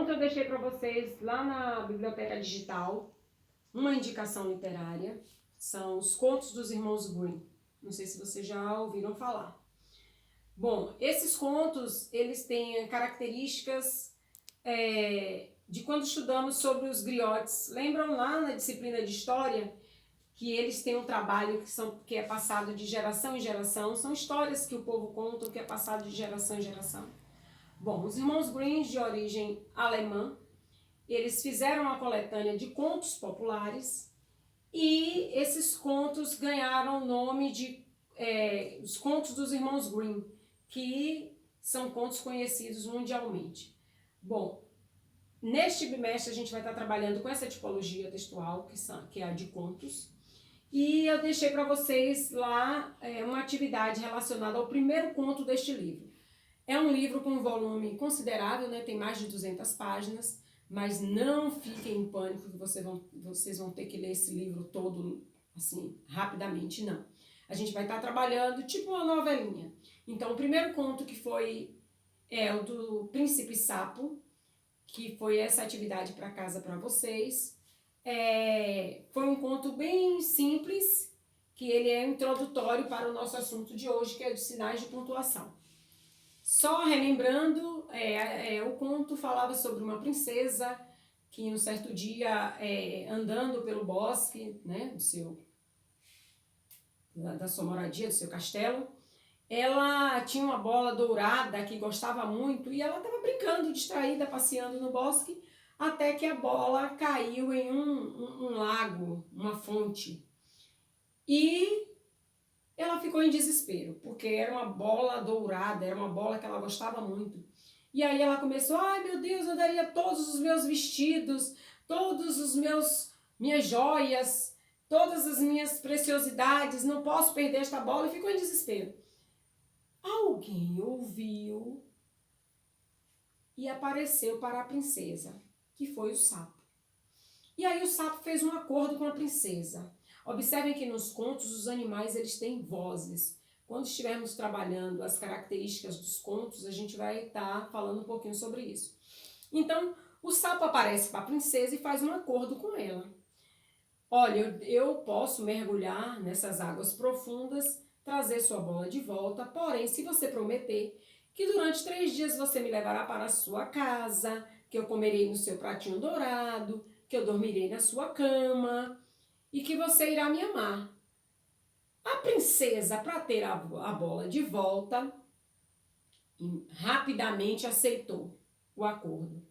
Ontem eu deixei para vocês lá na Biblioteca Digital uma indicação literária. São os Contos dos Irmãos Grimm. Não sei se vocês já ouviram falar. Bom, esses contos, eles têm características de quando estudamos sobre os griotes. Lembram lá na disciplina de História que eles têm um trabalho que é passado de geração em geração? São histórias que o povo conta, que é passado de geração em geração. Bom, os irmãos Grimm, de origem alemã, eles fizeram uma coletânea de contos populares e esses contos ganharam o nome de os Contos dos Irmãos Grimm, que são contos conhecidos mundialmente. Bom, neste bimestre a gente vai estar trabalhando com essa tipologia textual, que é a de contos, e eu deixei para vocês lá uma atividade relacionada ao primeiro conto deste livro. É um livro com um volume considerável, né? Tem mais de 200 páginas, mas não fiquem em pânico que vocês vão ter que ler esse livro todo assim, rapidamente, não. A gente vai estar trabalhando tipo uma novelinha. Então, o primeiro conto que foi o do Príncipe Sapo, que foi essa atividade para casa para vocês. Foi um conto bem simples, que ele é introdutório para o nosso assunto de hoje, que é dos sinais de pontuação. Só relembrando, o conto falava sobre uma princesa que em um certo dia, andando pelo bosque, né, da sua moradia, do seu castelo, ela tinha uma bola dourada que gostava muito e ela estava brincando, distraída, passeando no bosque, até que a bola caiu em um lago, uma fonte. E ela ficou em desespero, porque era uma bola dourada, era uma bola que ela gostava muito. E aí ela começou, ai meu Deus, eu daria todos os meus vestidos, todos os minhas joias, todas as minhas preciosidades, não posso perder esta bola, e ficou em desespero. Alguém ouviu e apareceu para a princesa, que foi o sapo. E aí o sapo fez um acordo com a princesa. Observem que nos contos os animais eles têm vozes. Quando estivermos trabalhando as características dos contos, a gente vai estar falando um pouquinho sobre isso. Então, o sapo aparece para a princesa e faz um acordo com ela. Olha, eu posso mergulhar nessas águas profundas, trazer sua bola de volta, porém, se você prometer que durante 3 dias você me levará para a sua casa, que eu comerei no seu pratinho dourado, que eu dormirei na sua cama e que você irá me amar. A princesa, para ter a bola de volta, rapidamente aceitou o acordo.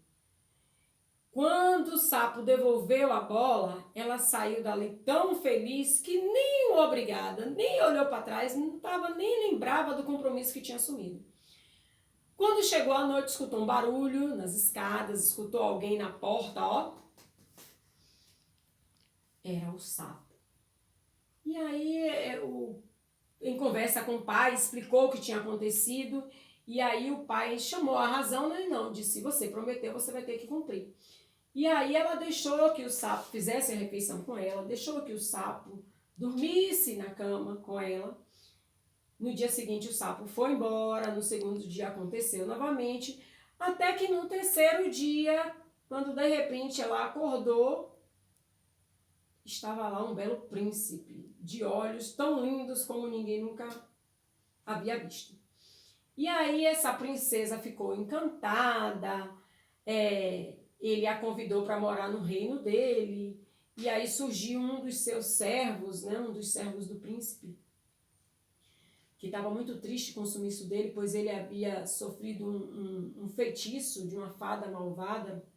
Quando o sapo devolveu a bola, ela saiu dali tão feliz que nem obrigada, nem olhou para trás, nem lembrava do compromisso que tinha assumido. Quando chegou a noite, escutou um barulho nas escadas, escutou alguém na porta, ó. Era o sapo. E aí, em conversa com o pai, explicou o que tinha acontecido, e aí o pai chamou a razão, né? Não, disse, você prometeu, você vai ter que cumprir. E aí ela deixou que o sapo fizesse a refeição com ela, deixou que o sapo dormisse na cama com ela. No dia seguinte o sapo foi embora, no segundo dia aconteceu novamente, até que no terceiro dia, quando de repente ela acordou, estava lá um belo príncipe, de olhos tão lindos como ninguém nunca havia visto. E aí essa princesa ficou encantada, ele a convidou para morar no reino dele, e aí surgiu um dos seus servos, né, um dos servos do príncipe, que estava muito triste com o sumiço dele, pois ele havia sofrido um feitiço de uma fada malvada.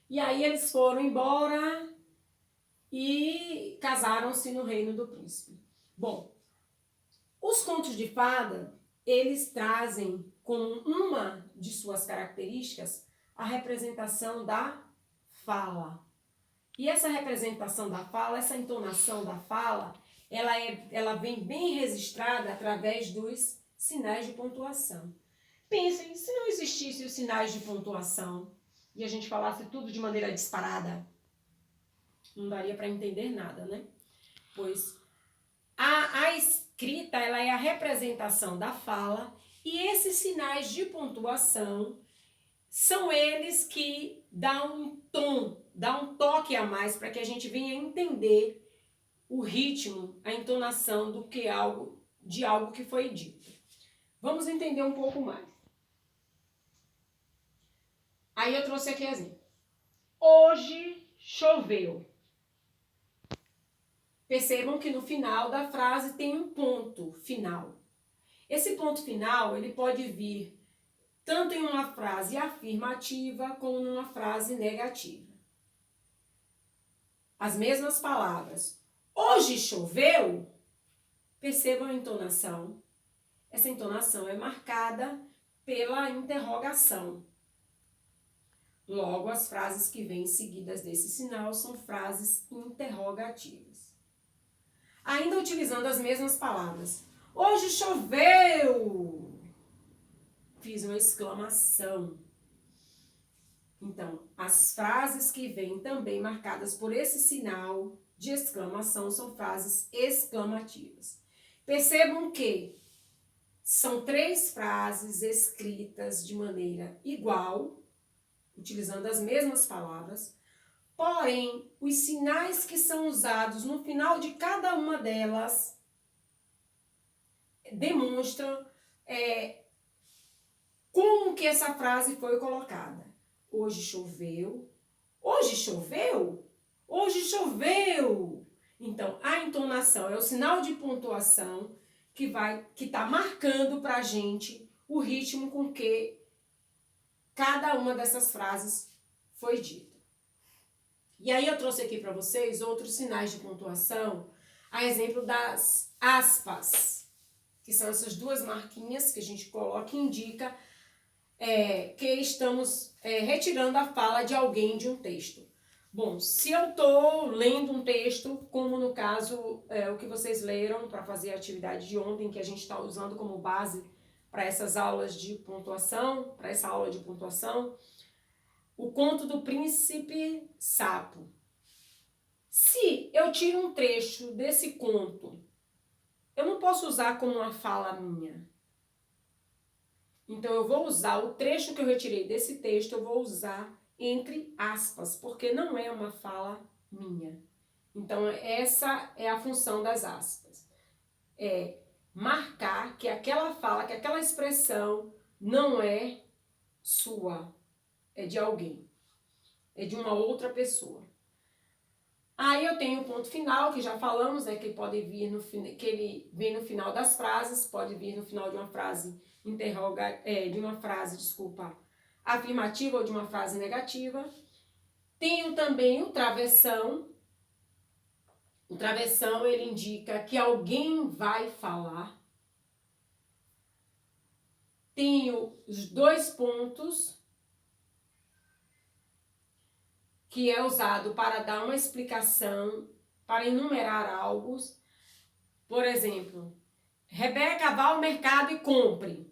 E aí eles foram embora e casaram-se no reino do príncipe. Bom, os contos de fada, eles trazem como uma de suas características a representação da fala. E essa representação da fala, essa entonação da fala, ela vem bem registrada através dos sinais de pontuação. Pensem, se não existissem os sinais de pontuação e a gente falasse tudo de maneira disparada, não daria para entender nada, né? Pois a escrita, ela é a representação da fala, e esses sinais de pontuação são eles que dão um tom, dão um toque a mais para que a gente venha entender o ritmo, a entonação de algo que foi dito. Vamos entender um pouco mais. Aí eu trouxe aqui exemplo. Hoje choveu. Percebam que no final da frase tem um ponto final. Esse ponto final, ele pode vir tanto em uma frase afirmativa como numa frase negativa. As mesmas palavras. Hoje choveu. Percebam a entonação. Essa entonação é marcada pela interrogação. Logo, as frases que vêm seguidas desse sinal são frases interrogativas. Ainda utilizando as mesmas palavras. Hoje choveu! Fiz uma exclamação. Então, as frases que vêm também marcadas por esse sinal de exclamação são frases exclamativas. Percebam que são 3 frases escritas de maneira igual, utilizando as mesmas palavras, porém, os sinais que são usados no final de cada uma delas demonstram como que essa frase foi colocada. Hoje choveu. Hoje choveu? Hoje choveu! Então, a entonação é o sinal de pontuação que está marcando para a gente o ritmo com que cada uma dessas frases foi dita. E aí eu trouxe aqui para vocês outros sinais de pontuação, a exemplo das aspas, que são essas 2 marquinhas que a gente coloca e indica que estamos retirando a fala de alguém de um texto. Bom, se eu estou lendo um texto, como no caso o que vocês leram para fazer a atividade de ontem, que a gente está usando como base para essas aulas de pontuação, para essa aula de pontuação, o conto do Príncipe Sapo. Se eu tiro um trecho desse conto, eu não posso usar como uma fala minha. Então, eu vou usar o trecho que eu retirei desse texto, eu vou usar entre aspas, porque não é uma fala minha. Então, essa é a função das aspas. É marcar que aquela fala, que aquela expressão não é sua, é de alguém, é de uma outra pessoa. Aí eu tenho o ponto final, que já falamos, que ele pode vir que ele vem no final das frases, pode vir no final de uma frase afirmativa ou de uma frase negativa. Tenho também o travessão. O travessão, ele indica que alguém vai falar. Tenho os 2 pontos, que é usado para dar uma explicação, para enumerar algo. Por exemplo, Rebeca vá ao mercado e compre.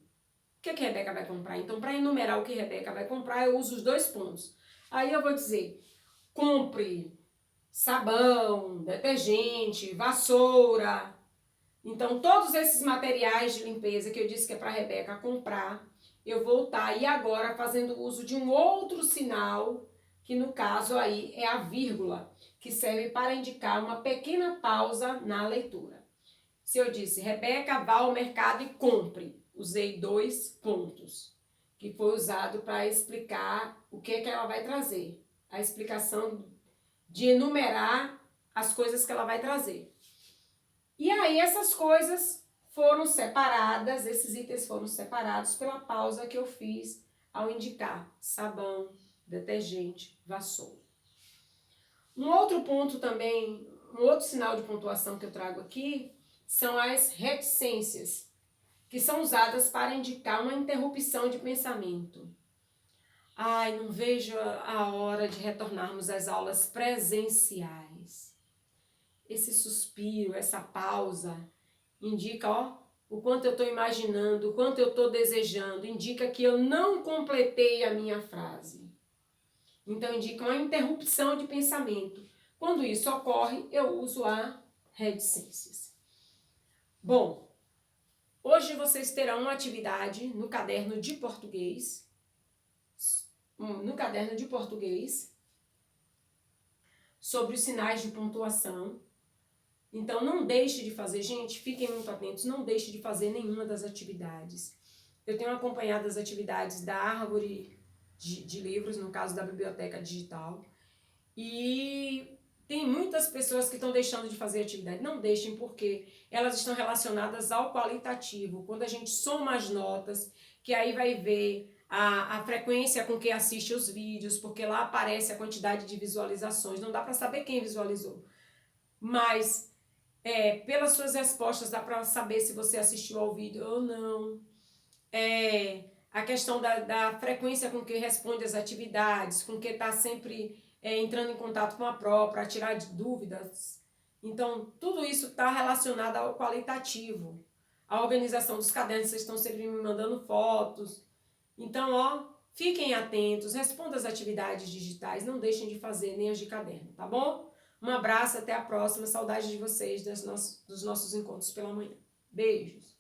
O que Rebeca vai comprar? Então, para enumerar o que Rebeca vai comprar, eu uso os 2 pontos. Aí eu vou dizer, compre sabão, detergente, vassoura. Então, todos esses materiais de limpeza que eu disse que é para Rebeca comprar, eu vou estar aí agora fazendo uso de um outro sinal, que no caso aí é a vírgula, que serve para indicar uma pequena pausa na leitura. Se eu disse, Rebeca vá ao mercado e compre, usei 2 pontos, que foi usado para explicar o que ela vai trazer. A explicação de enumerar as coisas que ela vai trazer. E aí essas coisas foram separadas, esses itens foram separados pela pausa que eu fiz ao indicar sabão, detergente, vassoura. Um outro ponto também, um outro sinal de pontuação que eu trago aqui, são as reticências, que são usadas para indicar uma interrupção de pensamento. Ai, não vejo a hora de retornarmos às aulas presenciais. Esse suspiro, essa pausa, indica o quanto eu estou imaginando, o quanto eu estou desejando, indica que eu não completei a minha frase. Então, indica uma interrupção de pensamento. Quando isso ocorre, eu uso a reticências. Bom, hoje vocês terão uma atividade no caderno de português no caderno de português sobre os sinais de pontuação. Então, não deixe de fazer, gente, fiquem muito atentos, não deixe de fazer nenhuma das atividades. Eu tenho acompanhado as atividades da árvore de livros, no caso da biblioteca digital, e tem muitas pessoas que estão deixando de fazer atividade. Não deixem, porque elas estão relacionadas ao qualitativo. Quando a gente soma as notas, que aí vai ver a frequência com que assiste os vídeos, porque lá aparece a quantidade de visualizações. Não dá para saber quem visualizou, mas pelas suas respostas dá para saber se você assistiu ao vídeo ou não. A questão da frequência com que responde as atividades, com que está sempre entrando em contato com a pró para tirar dúvidas. Então, tudo isso está relacionado ao qualitativo. A organização dos cadernos, vocês estão sempre me mandando fotos. Então, fiquem atentos, respondam as atividades digitais, não deixem de fazer nem as de caderno, tá bom? Um abraço, até a próxima. Saudade de vocês, dos nossos encontros pela manhã. Beijos!